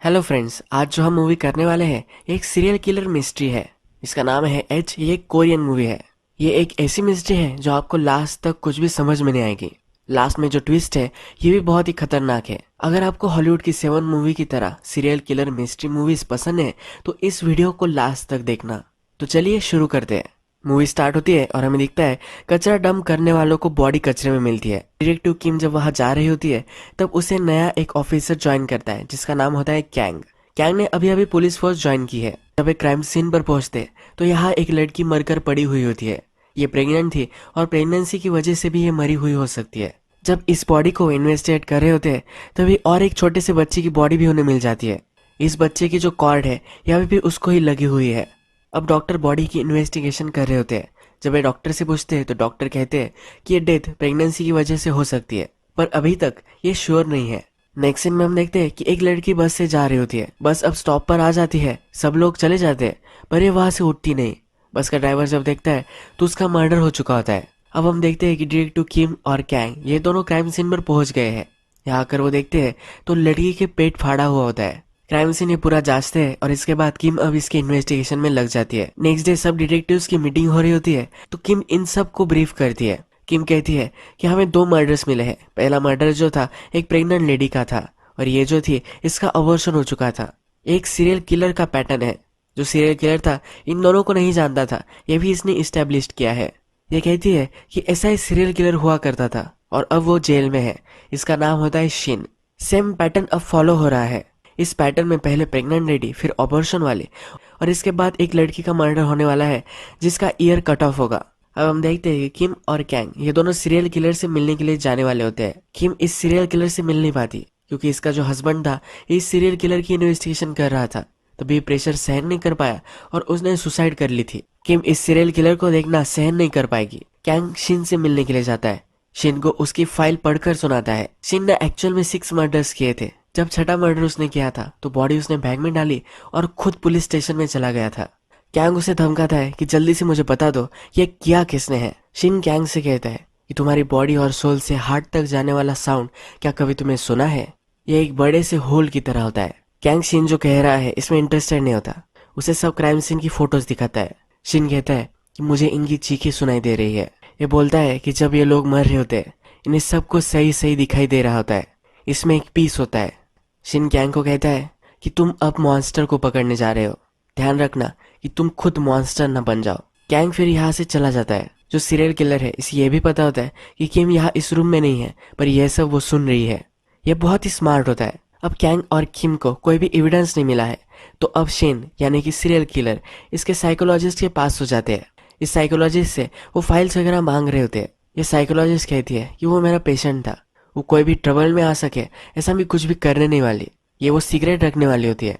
Hello friends, आज जो हम मूवी करने वाले हैं ये एक सीरियल किलर मिस्ट्री है। इसका नाम है एच। ये एक कोरियन मूवी है। ये एक ऐसी मिस्ट्री है जो आपको लास्ट तक कुछ भी समझ में नहीं आएगी। लास्ट में जो ट्विस्ट है ये भी बहुत ही खतरनाक है। अगर आपको हॉलीवुड की 7 मूवी की तरह सीरियल किलर मिस्ट्री मूवीज पसंद है तो इस वीडियो को लास्ट तक देखना। तो चलिए शुरू करते हैं। मूवी स्टार्ट होती है और हमें दिखता है कचरा डंप करने वालों को बॉडी कचरे में मिलती है। डिटेक्टिव किम जब वहां जा रही होती है तब उसे नया एक ऑफिसर ज्वाइन करता है जिसका नाम होता है कैंग। कैंग ने अभी अभी पुलिस फोर्स ज्वाइन की है। जब एक क्राइम सीन पर पहुंचते तो यहाँ एक लड़की मरकर पड़ी हुई होती है। ये प्रेग्नेंट थी और प्रेगनेंसी की वजह से भी ये मरी हुई हो सकती है। जब इस बॉडी को इन्वेस्टिगेट कर रहे होते हैं तभी और एक छोटे से बच्चे की बॉडी भी उन्हें मिल जाती है। इस बच्चे की जो कॉर्ड है यह भी उसको ही लगी हुई है। अब डॉक्टर बॉडी की इन्वेस्टिगेशन कर रहे होते हैं। जब ये डॉक्टर से पूछते हैं तो डॉक्टर कहते हैं कि ये डेथ प्रेगनेंसी की वजह से हो सकती है, पर अभी तक ये श्योर नहीं है। नेक्स्ट सीन में हम देखते हैं कि एक लड़की बस से जा रही होती है। बस अब स्टॉप पर आ जाती है, सब लोग चले जाते हैं पर ये वहां से उठती नहीं। बस का ड्राइवर जब देखता है तो उसका मर्डर हो चुका होता है। अब हम देखते हैं कि डिटेक्टिव किम और कैंग ये दोनों क्राइम सीन पर पहुंच गए हैं। यहाँ आकर वो देखते हैं तो लड़की के पेट फाड़ा हुआ होता है। क्राइम सीन ये पूरा जांचते हैं और इसके बाद किम अब इसके इन्वेस्टिगेशन में लग जाती है। नेक्स्ट डे सब डिटेक्टिव्स की मीटिंग हो रही होती है तो किम इन सब को ब्रीफ करती है। किम कहती है कि हमें 2 मर्डर्स मिले हैं। पहला मर्डर जो था एक प्रेग्नेंट लेडी का था और ये जो थी इसका अबॉर्शन हो चुका था। एक सीरियल किलर का पैटर्न है। जो सीरियल किलर था इन दोनों को नहीं जानता था, ये भी इसने इस्टेब्लिश किया है। ये कहती है कि ऐसा ही सीरियल किलर हुआ करता था और अब वो जेल में है। इसका नाम होता है शिन। सेम पैटर्न अब फॉलो हो रहा है। इस पैटर्न में पहले प्रेग्नेंट लेडी, फिर अबॉर्शन वाले और इसके बाद एक लड़की का मर्डर होने वाला है जिसका ईयर कट ऑफ होगा। अब हम देखते हैं कि किम और कैंग ये दोनों सीरियल किलर से मिलने के लिए जाने वाले होते हैं। किम इस सीरियल किलर से मिल नहीं पाती क्योंकि इसका जो हस्बैंड था इस सीरियल किलर की इन्वेस्टिगेशन कर रहा था, तभी प्रेशर सहन नहीं कर पाया और उसने सुसाइड कर ली थी। किम इस सीरियल किलर को देखना सहन नहीं कर पाएगी। कैंग शिन से मिलने के लिए जाता है। शिन को उसकी फाइल पढ़कर सुनाता है। शिन ने एक्चुअल में 6 मर्डर्स किए थे। जब छठा मर्डर उसने किया था तो बॉडी उसने बैग में डाली और खुद पुलिस स्टेशन में चला गया था। कैंग उसे धमकाता है कि जल्दी से मुझे बता दो ये किया किसने है। शिन कैंग से कहता है कि तुम्हारी बॉडी और सोल से हार्ट तक जाने वाला साउंड क्या कभी तुम्हें सुना है? ये एक बड़े से होल की तरह होता है। कैंग शिन जो कह रहा है इसमें इंटरेस्टेड नहीं होता। उसे सब क्राइम सीन की फोटोज दिखाता है। शिन कहता है कि मुझे इनकी चीखें सुनाई दे रही है। ये बोलता है कि जब ये लोग मर रहे होते हैं इन्हें सबको सही सही दिखाई दे रहा होता है। इसमें एक पीस होता है। शिन कैंग को कहता है कि तुम अब मॉन्स्टर को पकड़ने जा रहे हो, ध्यान रखना कि तुम खुद मॉन्स्टर न बन जाओ। कैंग फिर यहाँ से चला जाता है। जो सीरियल किलर है इसे ये भी पता होता है कि किम यहाँ इस रूम में नहीं है, पर यह सब वो सुन रही है। यह बहुत ही स्मार्ट होता है। अब कैंग और किम को कोई भी एविडेंस नहीं मिला है तो अब शेन यानी कि सीरियल किलर इसके साइकोलॉजिस्ट के पास हो जाते हैं। इस साइकोलॉजिस्ट से वो फाइल्स वगैरह मांग रहे होते हैं। ये साइकोलॉजिस्ट कहती है कि वो मेरा पेशेंट था, वो कोई भी ट्रबल में आ सके ऐसा भी कुछ भी करने नहीं वाली, ये वो सीक्रेट रखने वाली होती है।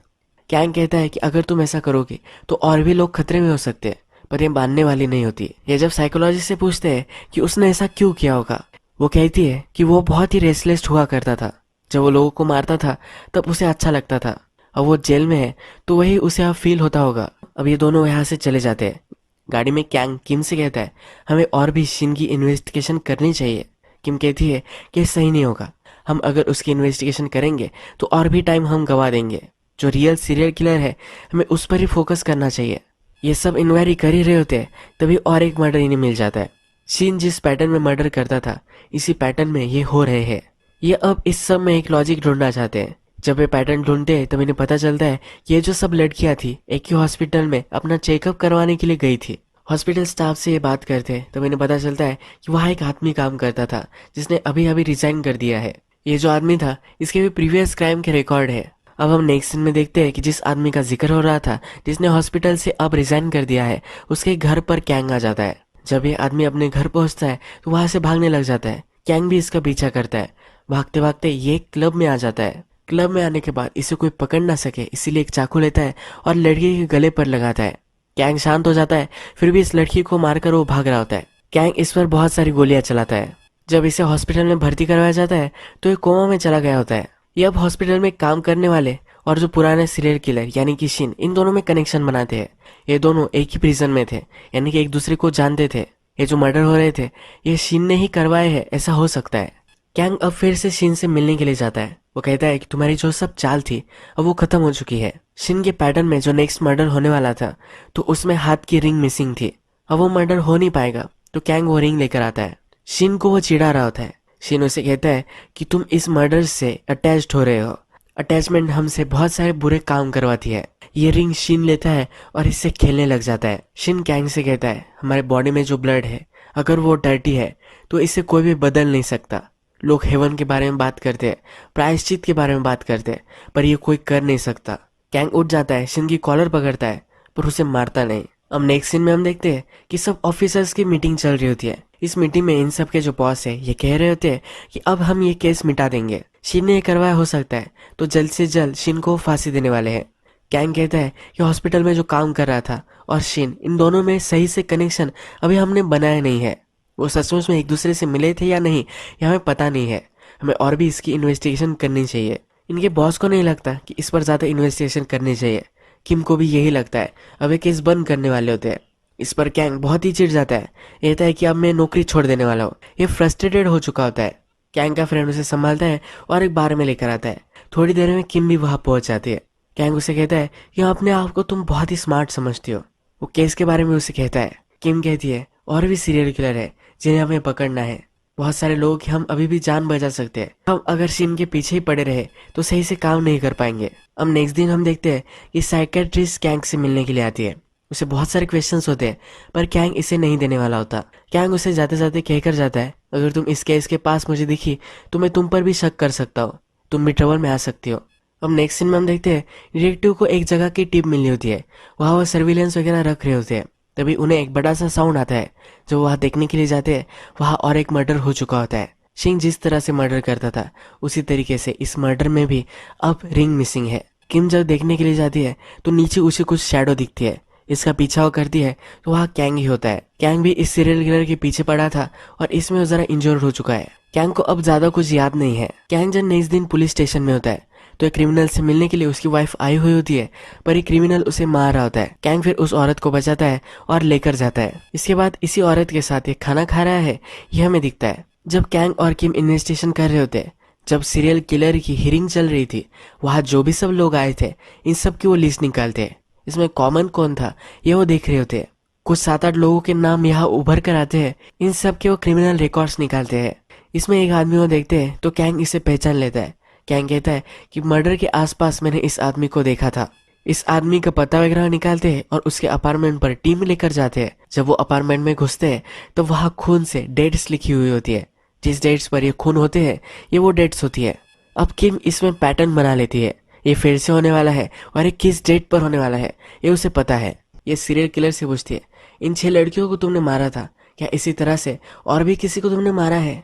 कैंग कहता है कि अगर तुम ऐसा करोगे तो और भी लोग खतरे में हो सकते हैं, पर ये मानने वाली नहीं होती। ये जब साइकोलॉजिस्ट से पूछते हैं कि उसने ऐसा क्यों किया होगा, वो कहती है कि वो बहुत ही रेस्टलेस हुआ करता था। जब वो लोगों को मारता था तब उसे अच्छा लगता था। अब वो जेल में है तो वही उसे अब फील होता होगा। अब ये दोनों यहाँ से चले जाते हैं। गाड़ी में कैंग किम से कहता है हमें और भी शिन की इन्वेस्टिगेशन करनी चाहिए। किम कहती है कि सही नहीं होगा, हम अगर उसकी इन्वेस्टिगेशन करेंगे तो और भी टाइम हम गवा देंगे। जो रियल सीरियल किलर है हमें उस पर ही फोकस करना चाहिए। ये सब इंक्वायरी कर ही रहे होते हैं तभी और एक मर्डर इन्हें मिल जाता है। शिन जिस पैटर्न में मर्डर करता था इसी पैटर्न में ये हो रहे हैं। ये अब इस सब में एक लॉजिक ढूंढना चाहते हैं। जब ये पैटर्न ढूंढते हैं तब इन्हें पता चलता है कि ये जो सब लड़कियां थी एक ही हॉस्पिटल में अपना चेकअप करवाने के लिए गई थी। हॉस्पिटल स्टाफ से ये बात करते तब इन्हें पता चलता है कि वहाँ एक आदमी काम करता था जिसने अभी अभी रिजाइन कर दिया है। ये जो आदमी था इसके भी प्रीवियस क्राइम के रिकॉर्ड है। अब हम नेक्स्ट सीन में देखते हैं कि जिस आदमी का जिक्र हो रहा था जिसने हॉस्पिटल से अब रिजाइन कर दिया है उसके घर पर कैंग आ जाता है। जब ये आदमी अपने घर पहुंचता है तो वहां से भागने लग जाता है। कैंग भी इसका पीछा करता है। भागते भागते ये क्लब में आ जाता है। क्लब में आने के बाद इसे कोई पकड़ ना सके इसीलिए एक चाकू लेता है और लड़की के गले पर लगाता है। कैंग शांत हो जाता है, फिर भी इस लड़की को मारकर वो भाग रहा होता है। कैंग इस पर बहुत सारी गोलियां चलाता है। जब इसे हॉस्पिटल में भर्ती करवाया जाता है तो ये कोमा में चला गया होता है। ये अब हॉस्पिटल में काम करने वाले और जो पुराने सीरियल किलर यानी कि शिन इन दोनों में कनेक्शन बनाते हैं। ये दोनों एक ही प्रिजन में थे यानी कि एक दूसरे को जानते थे। ये जो मर्डर हो रहे थे ये शिन ने ही करवाए हैं ऐसा हो सकता है। कैंग अब फिर से शिन से मिलने के लिए जाता है। वो कहता है कि तुम्हारी जो सब चाल थी अब वो खत्म हो चुकी है। शिन के पैटर्न में जो नेक्स्ट मर्डर होने वाला था तो उसमें हाथ की रिंग मिसिंग थी। अब वो मर्डर हो नहीं पाएगा तो कैंग वो रिंग लेकर आता है। शिन को वो चिढ़ा रहा होता है। शिन उसे कहता है कि तुम इस मर्डर से अटैच्ड हो रहे हो। अटैचमेंट हमसे बहुत सारे बुरे काम करवाती है। ये रिंग शिन लेता है और इससे खेलने लग जाता है। शिन कैंग से कहता है हमारे बॉडी में जो ब्लड है अगर वो डर्टी है तो इसे कोई भी बदल नहीं सकता। लोग हेवन के बारे में बात करते हैं, प्रायश्चित के बारे में बात करते हैं, पर ये कोई कर नहीं सकता। कैंग उठ जाता है, शिन की कॉलर पकड़ता है पर उसे मारता नहीं। अब नेक्स्ट सीन में हम देखते हैं कि सब ऑफिसर्स की मीटिंग चल रही होती है। इस मीटिंग में इन सब के जो बॉस है ये कह रहे होते हैं कि अब हम ये केस मिटा देंगे। शिन ने ये करवाया हो सकता है तो जल्द से जल्द शिन को फांसी देने वाले हैं। कैंग कहता है कि हॉस्पिटल में जो काम कर रहा था और शिन, इन दोनों में सही से कनेक्शन अभी हमने बनाया नहीं है। वो सचमुच में एक दूसरे से मिले थे या नहीं ये हमें पता नहीं है। हमें और भी इसकी इन्वेस्टिगेशन करनी चाहिए। इनके बॉस को नहीं लगता कि इस पर ज़्यादा इन्वेस्टिगेशन करनी चाहिए। किम को भी यही लगता है। अब ये केस बंद करने वाले होते हैं। इस पर कैंग बहुत ही चिढ़ जाता है। कहता है कि अब मैं नौकरी छोड़ देने वाला हूँ। ये फ्रस्ट्रेटेड हो चुका होता है। कैंग का फ्रेंड उसे संभालता है और एक बार में लेकर आता है। थोड़ी देर में किम भी वहां पहुंच जाती है। कैंग उसे कहता है कि अपने आप को तुम बहुत ही स्मार्ट समझती हो। वो केस के बारे में उसे कहता है। किम कहती है और भी सीरियल किलर है जिन्हें हमें पकड़ना है। बहुत सारे लोग हम अभी भी जान बचा सकते हैं। हम अगर शिन के पीछे ही पड़े रहे तो सही से काम नहीं कर पाएंगे। अब नेक्स्ट दिन हम देखते हैं कि साइकेट्रिस्ट कैंग से मिलने के लिए आती है। उसे बहुत सारे क्वेश्चंस होते हैं पर कैंग इसे नहीं देने वाला होता। कैंग उसे जाते जाते कहकर जाता है अगर तुम इस केस के पास मुझे दिखी तो मैं तुम पर भी शक कर सकता हूँ। तुम भी ट्रबल में आ सकती हो। अब नेक्स्ट सीन में हम देखते हैं डिटेक्टिव को एक जगह की टिप मिली होती है। वहाँ वो सर्विलेंस वगैरह रख रहे होते हैं। तभी उन्हें एक बड़ा सा साउंड आता है। जब वहाँ देखने के लिए जाते हैं वहाँ और एक मर्डर हो चुका होता है। शिंग जिस तरह से मर्डर करता था उसी तरीके से इस मर्डर में भी अब रिंग मिसिंग है। किम जब देखने के लिए जाती है तो नीचे उसे कुछ शैडो दिखती है। इसका पीछा वो करती है तो वहाँ कैंग ही होता है। कैंग भी इस सीरियल किलर के पीछे पड़ा था और इसमें वो जरा इंजर्ड हो चुका है। कैंग को अब ज्यादा कुछ याद नहीं है। कैंग जब नेक्स्ट दिन पुलिस स्टेशन में होता है तो एक क्रिमिनल से मिलने के लिए उसकी वाइफ आई हुई होती है पर एक क्रिमिनल उसे मार रहा होता है। कैंग फिर उस औरत को बचाता है और लेकर जाता है। इसके बाद इसी औरत के साथ ये खाना खा रहा है यह हमें दिखता है। जब कैंग और किम इन्वेस्टिगेशन कर रहे होते हैं, जब सीरियल किलर की हियरिंग चल रही थी, वहाँ जो भी सब लोग आए थे इन सब की वो लिस्ट निकालते हैं। इसमें कॉमन कौन था ये वो देख रहे होते हैं। कुछ 7-8 लोगों के नाम यहाँ उभर कर आते हैं। इन सब के वो क्रिमिनल रिकॉर्ड्स निकालते हैं। इसमें एक आदमी वो देखते हैं तो कैंग इसे पहचान लेता है। कैंग कहता है कि मर्डर के आसपास मैंने इस आदमी को देखा था। इस आदमी का पता वगैरह निकालते हैं और उसके अपार्टमेंट पर टीम लेकर जाते हैं। जब वो अपार्टमेंट में घुसते हैं तो वहाँ खून से डेट्स लिखी हुई होती है। जिस डेट्स पर ये खून होते हैं ये वो डेट्स होती है। अब किम इसमें पैटर्न बना लेती है। ये फिर से होने वाला है और ये किस डेट पर होने वाला है ये उसे पता है। ये सीरियल किलर से पूछती है इन 6 लड़कियों को तुमने मारा था क्या इसी तरह से और भी किसी को तुमने मारा है।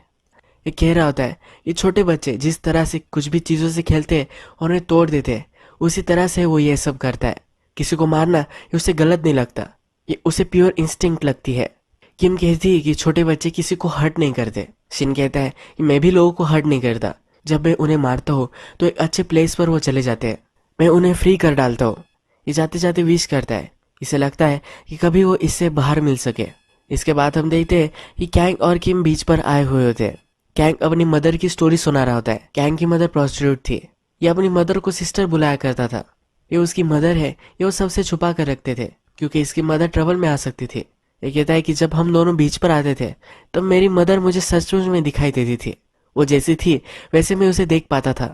ये कह रहा होता है ये छोटे बच्चे जिस तरह से कुछ भी चीज़ों से खेलते हैं और उन्हें तोड़ देते हैं उसी तरह से वो ये सब करता है। किसी को मारना ये उसे गलत नहीं लगता, ये उसे प्योर इंस्टिंक्ट लगती है। किम कहती है कि छोटे बच्चे किसी को हर्ट नहीं करते। शिन कहता है कि मैं भी लोगों को हर्ट नहीं करता। जब मैं उन्हें मारता हूँ तो एक अच्छे प्लेस पर वो चले जाते हैं। मैं उन्हें फ्री कर डालता हूँ। ये जाते जाते विश करता है। इसे लगता है कि कभी वो इससे बाहर मिल सके। इसके बाद हम देखते हैं कि कैंग और किम बीच पर आए हुए होते हैं। कैंग अपनी मदर की स्टोरी सुना रहा होता है। कैंग की मदर प्रोस्टिट्यूट थी। ये अपनी मदर को सिस्टर बुलाया करता था। ये उसकी मदर है, ये वो सबसे छुपा कर रखते थे क्योंकि इसकी मदर ट्रबल में आ सकती थी। ये कहता है कि जब हम दोनों बीच पर आते थे तब मेरी मदर मुझे सचमुच में दिखाई देती थी। वो जैसी थी वैसे मैं उसे देख पाता था।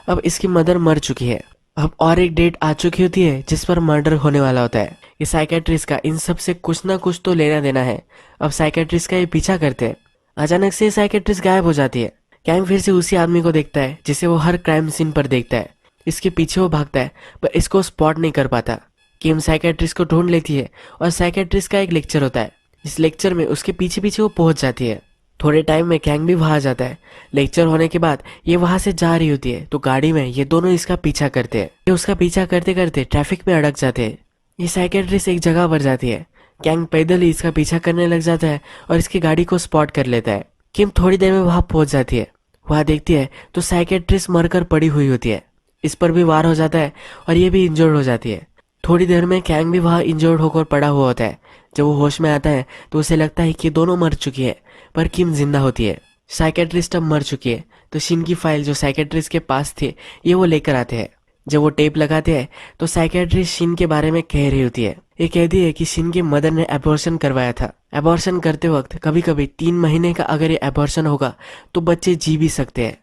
अब इसकी मदर मर चुकी है। अब और एक डेट आ चुकी होती है जिस पर मर्डर होने वाला होता है। ये साइकेट्रिस्ट का इन सब से कुछ ना कुछ तो लेना देना है। अब साइकेट्रिस्ट का ये पीछा करते हैं। अचानक से साइकेट्रिस्ट गायब हो जाती है। कैंग फिर से उसी आदमी को देखता है जिसे वो हर क्राइम सीन पर देखता है। इसके पीछे वो भागता है पर इसको स्पॉट नहीं कर पाता। किम साइकेट्रिस्ट को ढूंढ लेती है और साइकेट्रिस्ट का एक लेक्चर होता है। इस लेक्चर में उसके पीछे पीछे वो पहुंच जाती है। थोड़े टाइम में कैंग भी वहां जाता है। लेक्चर होने के बाद ये वहां से जा रही होती है तो गाड़ी में ये दोनों इसका पीछा करते हैं। ये उसका पीछा करते करते ट्रैफिक में अड़क जाते हैं। ये साइकेट्रिस्ट एक जगह पर जाती है। कैंग पैदल ही इसका पीछा करने लग जाता है और इसकी गाड़ी को स्पॉट कर लेता है। किम थोड़ी देर में वहां पहुंच जाती है। वहां देखती है तो साइकेट्रिस्ट मरकर पड़ी हुई होती है। इस पर भी वार हो जाता है और ये भी इंजर्ड हो जाती है। थोड़ी देर में कैंग भी वहां इंजर्ड होकर पड़ा हुआ होता है। जब वो होश में आता है तो उसे लगता है कि दोनों मर चुकी है पर किम जिंदा होती है। साइकेट्रिस्ट अब मर चुकी है, तो शिन की फाइल जो साइकेट्रिस्ट के पास थी ये वो लेकर आते हैं। जब वो टेप लगाते हैं तो साइकेट्रिस्ट शिन के बारे में कह रही होती है। ये कहती है कि शिन की मदर ने एबॉर्शन करवाया था। एबॉर्शन करते वक्त कभी कभी 3 महीने का अगर ये एबॉर्शन होगा तो बच्चे जी भी सकते हैं।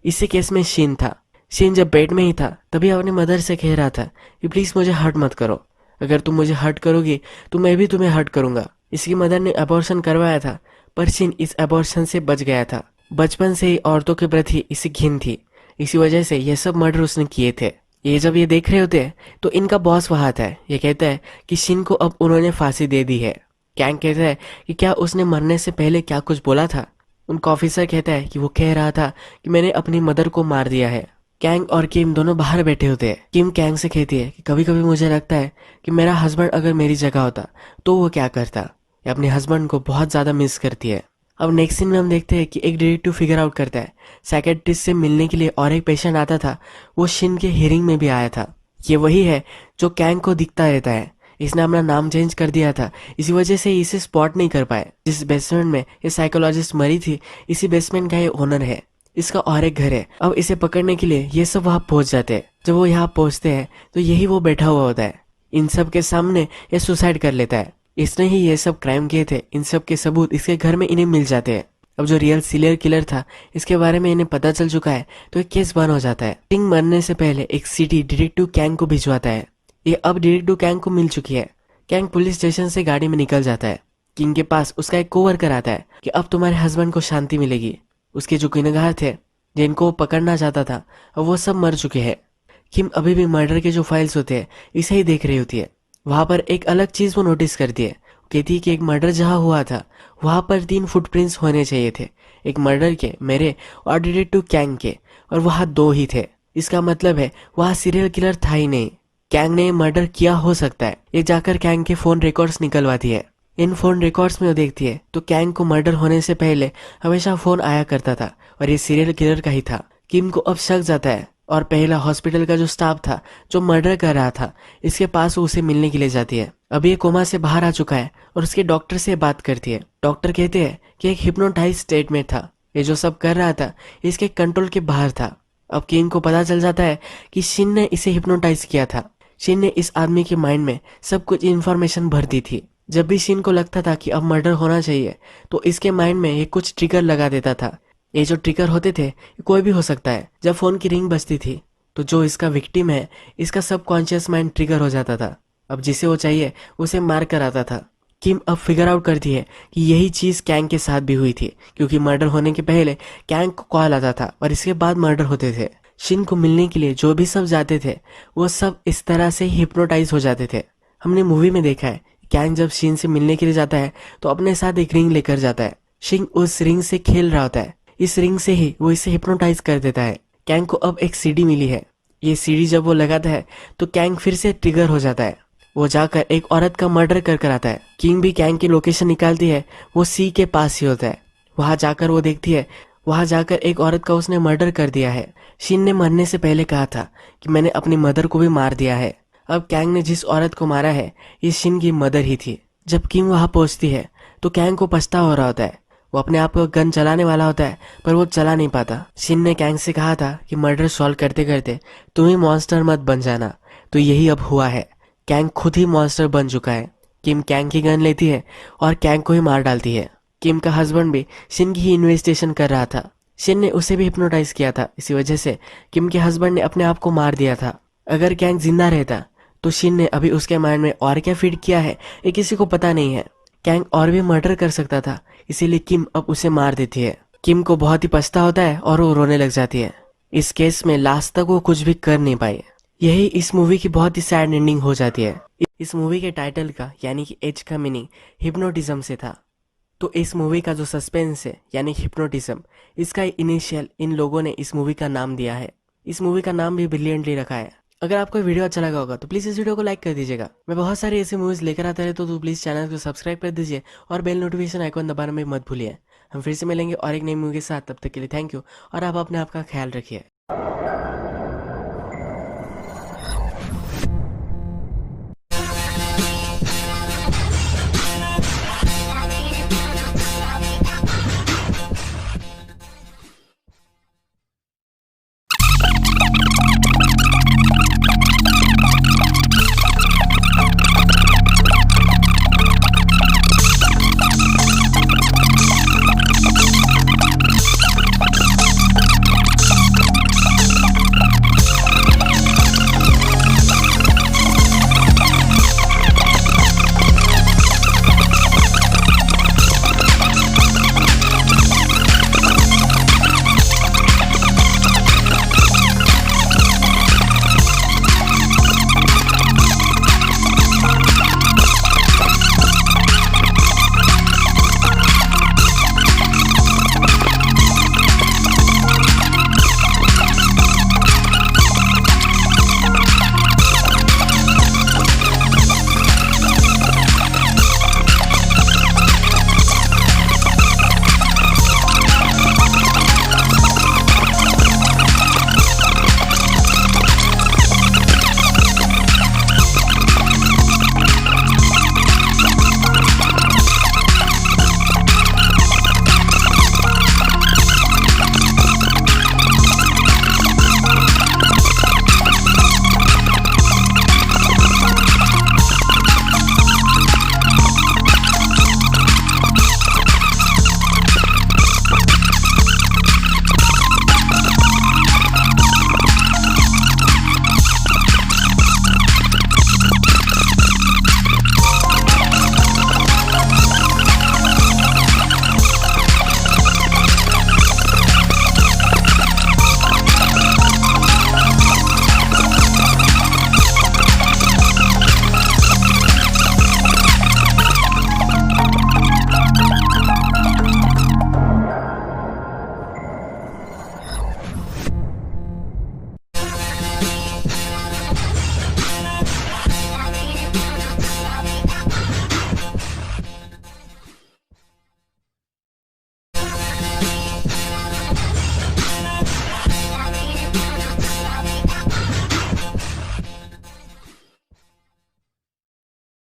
इसी केस में शिन था। शिन जब पेट में ही था तभी अपनी मदर से कह रहा था कि प्लीज मुझे हर्ट मत करो, अगर तुम मुझे हर्ट करोगी तो मैं भी तुम्हें हर्ट करूंगा। इसकी मदर ने एबॉर्शन करवाया था, पर शिन इस एबॉर्शन से बच गया था। बचपन से ही औरतों के प्रति इसे घिन थी, इसी वजह से ये सब मर्डर उसने किए थे। ये जब ये देख रहे होते हैं तो इनका बॉस वहां आता है। ये कहता है कि शिन को अब उन्होंने फांसी दे दी है। कैंग कहता है कि क्या उसने मरने से पहले क्या कुछ बोला था। उनका ऑफिसर कहता है कि वो कह रहा था कि मैंने अपनी मदर को मार दिया है। कैंग और किम दोनों बाहर बैठे होते हैं। किम कैंग से कहती है कि कभी कभी मुझे लगता है कि मेरा हस्बैंड अगर मेरी जगह होता तो वो क्या करता। ये अपने हस्बैंड को बहुत ज्यादा मिस करती है। अब नेक्स्ट सीन में हम देखते हैं कि एक डिटेक्टिव फिगर आउट करता है साइकेट्रिस्ट से मिलने के लिए और एक पेशेंट आता था, वो शिन के हियरिंग में भी आया था। ये वही है जो कैंग को दिखता रहता है। इसने अपना नाम चेंज कर दिया था, इसी वजह से इसे स्पॉट नहीं कर पाए। जिस बेसमेंट में ये साइकोलॉजिस्ट मरी थी इसी बेसमेंट का ये ओनर है। इसका और एक घर है। अब इसे पकड़ने के लिए ये सब वहां पहुंच जाते हैं। जब वो यहाँ पहुंचते हैं तो यही वो बैठा हुआ होता है। इन सब के सामने ये सुसाइड कर लेता है। इसने ही ये सब क्राइम किए थे, इन सब के सबूत इसके घर में इन्हें मिल जाते हैं। अब जो रियल सीरियल किलर था इसके बारे में इन्हें पता चल चुका है, तो एक केस बंद हो जाता है। किंग मरने से पहले एक सिटी डिटेक्टिव कैंग को भिजवाता है। ये अब डिटेक्टिव कैंग को मिल चुकी है। कैंग पुलिस स्टेशन से गाड़ी में निकल जाता है। किंग के पास उसका एक कोवर्कर आता है कि अब तुम्हारे हस्बैंड को शांति मिलेगी। उसके जो गुनहगार थे जिनको वो पकड़ना चाहता था अब वो सब मर चुके हैं। किम अभी भी मर्डर के जो फाइल्स होते हैं इसे ही देख रही होती है। वहां पर एक अलग चीज वो नोटिस करती है। कहती है कि एक मर्डर जहां हुआ था वहां पर 3 फुटप्रिंट्स होने चाहिए थे, एक मर्डर के, मेरे और डिटेक्टिव कैंग के, और वहां 2 ही थे। इसका मतलब है वहां सीरियल किलर था ही नहीं। कैंग ने मर्डर किया हो सकता है। ये जाकर कैंग के फोन रिकॉर्ड्स निकलवाती है। इन फोन रिकॉर्ड्स में वो देखती है तो कैंग को मर्डर होने से पहले हमेशा फोन आया करता था और ये सीरियल किलर का ही था। किम को अब शक जाता है और पहला हॉस्पिटल का जो स्टाफ था जो मर्डर कर रहा था इसके पास वो उसे मिलने के लिए जाती है। अभी ये कोमा से बाहर आ चुका है और उसके डॉक्टर से बात करती है। डॉक्टर कहते हैं कि एक हिप्नोटाइज स्टेट में था, ये जो सब कर रहा था इसके कंट्रोल के बाहर था। अब किम को पता चल जाता है कि शिन ने इसे हिप्नोटाइज किया था। शिन ने इस आदमी के माइंड में सब कुछ इन्फॉर्मेशन भर दी थी। जब भी शिन को लगता था कि अब मर्डर होना चाहिए तो इसके माइंड में ये कुछ ट्रिगर लगा देता था। ये जो ट्रिगर होते थे कोई भी हो सकता है। जब फोन की रिंग बजती थी तो जो इसका विक्टिम है इसका सबकॉन्शियस माइंड ट्रिगर हो जाता था। अब जिसे वो चाहिए उसे मार कर आता था। किम अब फिगर आउट करती है कि यही चीज कैंग के साथ भी हुई थी, क्योंकि मर्डर होने के पहले कैंग को कॉल आता था और इसके बाद मर्डर होते थे। शिन को मिलने के लिए जो भी सब जाते थे वो सब इस तरह से हिप्नोटाइज हो जाते थे। हमने मूवी में देखा है कैंग जब शिन से मिलने के लिए जाता है तो अपने साथ एक रिंग लेकर जाता है। शिन उस रिंग से खेल रहा होता है। इस रिंग से ही वो इसे हिप्नोटाइज कर देता है। कैंग को अब एक सीडी मिली है। ये सीडी जब वो लगाता है तो कैंग फिर से ट्रिगर हो जाता है। वो जाकर एक औरत का मर्डर कर आता है। किंग भी कैंग की लोकेशन निकालती है, वो सी के पास ही होता है। वहां जाकर वो देखती है, वहां जाकर एक औरत का उसने मर्डर कर दिया है। शिन ने मरने से पहले कहा था कि मैंने अपनी मदर को भी मार दिया है। अब कैंग ने जिस औरत को मारा है ये शिन की मदर ही थी। जब किम वहां पहुंचती है तो कैंग को पछतावा हो रहा होता है। वो अपने आप को गन चलाने वाला होता है पर वो चला नहीं पाता। शिन ने कैंग से कहा था कि मर्डर सॉल्व करते करते तुम ही मॉन्स्टर मत बन जाना, तो यही अब हुआ है। कैंग खुद ही मॉन्स्टर बन चुका है। किम कैंग की गन लेती है और कैंग को ही मार डालती है। किम का हस्बैंड भी शिन की ही इन्वेस्टिगेशन कर रहा था। शिन ने उसे भी हिप्नोटाइज किया था, इसी वजह से किम के हस्बैंड ने अपने आप को मार दिया था। अगर कैंग जिंदा रहता तो शिन ने अभी उसके माइंड में और क्या फीड किया है ये किसी को पता नहीं है। कैंग और भी मर्डर कर सकता था, इसीलिए किम अब उसे मार देती है। किम को बहुत ही पछता होता है और वो रोने लग जाती है। इस केस में लास्ट तक वो कुछ भी कर नहीं पाई। यही इस मूवी की बहुत ही सैड एंडिंग हो जाती है। इस मूवी के टाइटल का यानी कि एज का मीनिंग हिप्नोटिज्म से था। तो इस मूवी का जो सस्पेंस है यानी हिप्नोटिज्म, इसका इनिशियल इन लोगों ने इस मूवी का नाम दिया है। इस मूवी का नाम भी ब्रिलियंटली रखा है। अगर आपको वीडियो अच्छा लगा होगा तो प्लीज इस वीडियो को लाइक कर दीजिएगा। मैं बहुत सारी ऐसी मूवीज लेकर आता रहता हूं, तो प्लीज चैनल को सब्सक्राइब कर दीजिए और बेल नोटिफिकेशन आइकॉन दबाना में मत भूलिए। हम फिर से मिलेंगे और एक नई मूवी के साथ। तब तक के लिए थैंक यू और आप अपने आप का ख्याल रखिए।